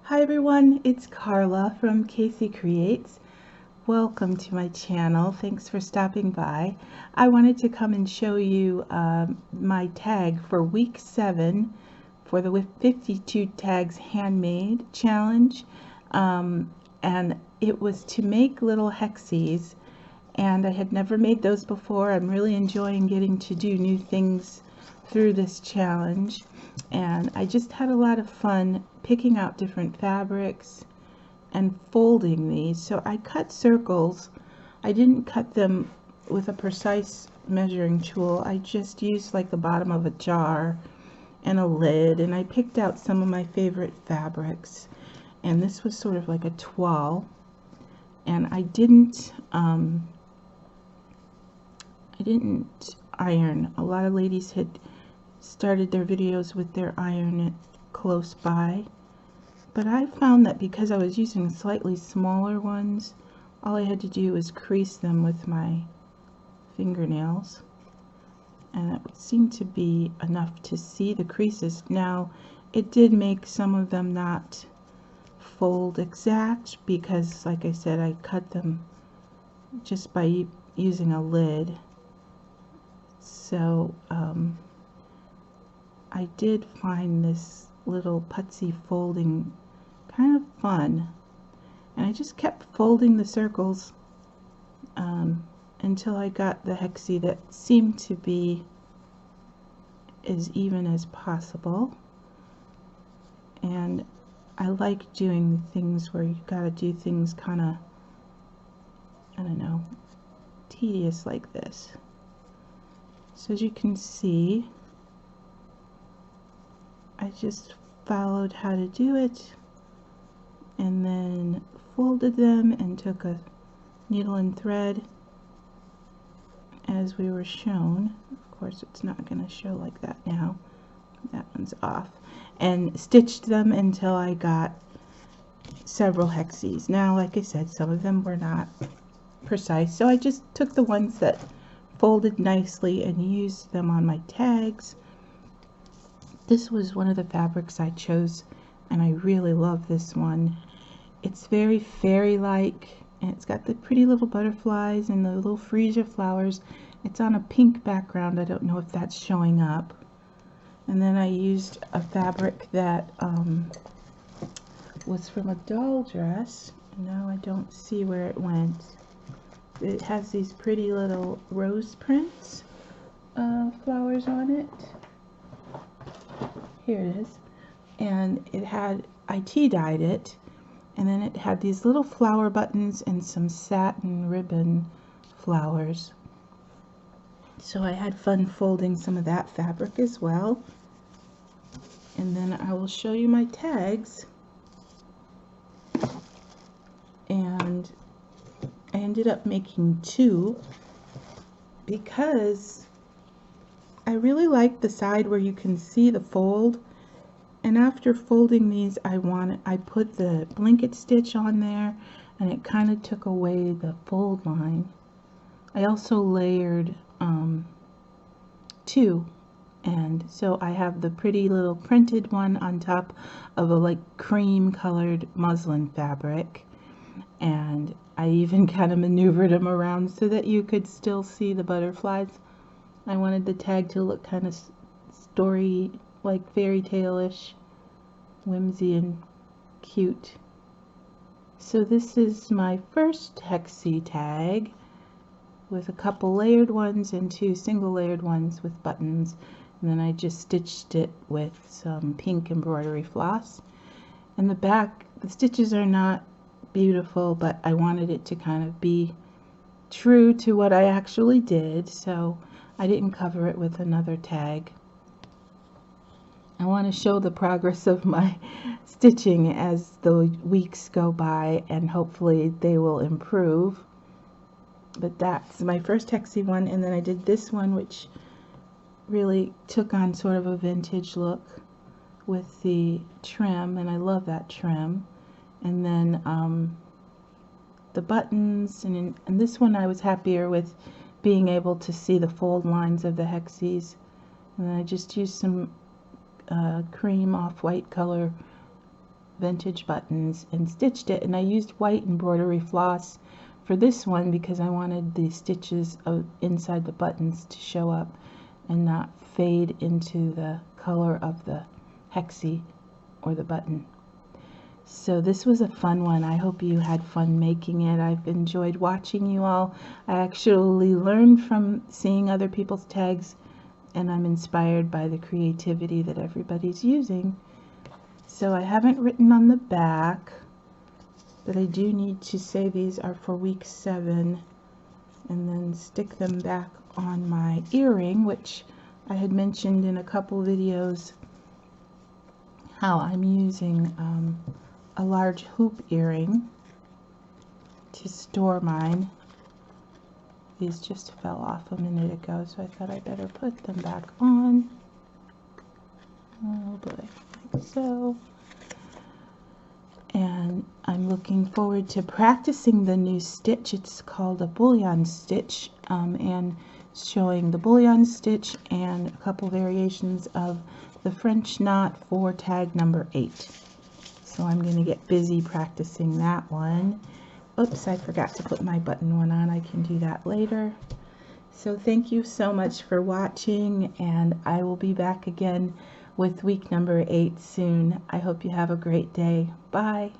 Hi everyone, it's Carla from Casey Creates. Welcome to my channel. Thanks for stopping by. I wanted to come and show you my tag for week 7 for the 52 tags handmade challenge, and it was to make little hexies, and I had never made those before. I'm really enjoying getting to do new things through this challenge, and I just had a lot of fun picking out different fabrics and folding these. So I cut circles. I didn't cut them with a precise measuring tool. I just used like the bottom of a jar and a lid, and I picked out some of my favorite fabrics, and this was sort of like a toile, and I didn't iron. A lot of ladies had started their videos with their iron close by, but I found that because I was using slightly smaller ones, all I had to do was crease them with my fingernails, and it seemed to be enough to see the creases. Now, it did make some of them not fold exact because, like I said, I cut them just by using a lid. So I did find this little putsy folding kind of fun, and I just kept folding the circles until I got the hexie that seemed to be as even as possible. And I like doing things where you gotta do things kind of, I don't know, tedious like this. So as you can see, I just followed how to do it, and then folded them and took a needle and thread as we were shown. Of course, it's not going to show like that now. That one's off. And stitched them until I got several hexies. Now, like I said, some of them were not precise, so I just took the ones that folded nicely and used them on my tags. This was one of the fabrics I chose, and I really love this one. It's very fairy-like, and it's got the pretty little butterflies and the little freesia flowers. It's on a pink background. I don't know if that's showing up. And then I used a fabric that was from a doll dress. Now I don't see where it went. It has these pretty little rose prints flowers on it. Here it is. And it had, I tea-dyed it, and then it had these little flower buttons and some satin ribbon flowers. So I had fun folding some of that fabric as well. And then I will show you my tags. And I ended up making 2 because I really like the side where you can see the fold. And after folding these, I put the blanket stitch on there, and it kind of took away the fold line. I also layered 2, and so I have the pretty little printed one on top of a like cream colored muslin fabric, and I even kind of maneuvered them around so that you could still see the butterflies. I wanted the tag to look kind of story, like fairy tale-ish, whimsy and cute. So this is my first hexie tag with a couple layered ones and 2 single layered ones with buttons, and then I just stitched it with some pink embroidery floss. And the back, the stitches are not beautiful, but I wanted it to kind of be true to what I actually did, so I didn't cover it with another tag. I want to show the progress of my stitching as the weeks go by, and hopefully they will improve. But that's my first hexie one, and then I did this one, which really took on sort of a vintage look with the trim, and I love that trim. And then the buttons, and this one I was happier with being able to see the fold lines of the hexies. And then I just used some cream off-white color vintage buttons and stitched it, and I used white embroidery floss for this one because I wanted the stitches inside the buttons to show up and not fade into the color of the hexie or the button. So this was a fun one. I hope you had fun making it. I've enjoyed watching you all. I actually learned from seeing other people's tags, and I'm inspired by the creativity that everybody's using. So I haven't written on the back, but I do need to say these are for week 7 and then stick them back on my earring, which I had mentioned in a couple videos how I'm using a large hoop earring to store mine. These just fell off a minute ago, so I thought I better put them back on. Oh boy, like so. And I'm looking forward to practicing the new stitch. It's called a bullion stitch, and showing the bullion stitch and a couple variations of the French knot for tag number 8. So I'm going to get busy practicing that one. Oops, I forgot to put my button one on. I can do that later. So thank you so much for watching, and I will be back again with week number 8 soon. I hope you have a great day. Bye.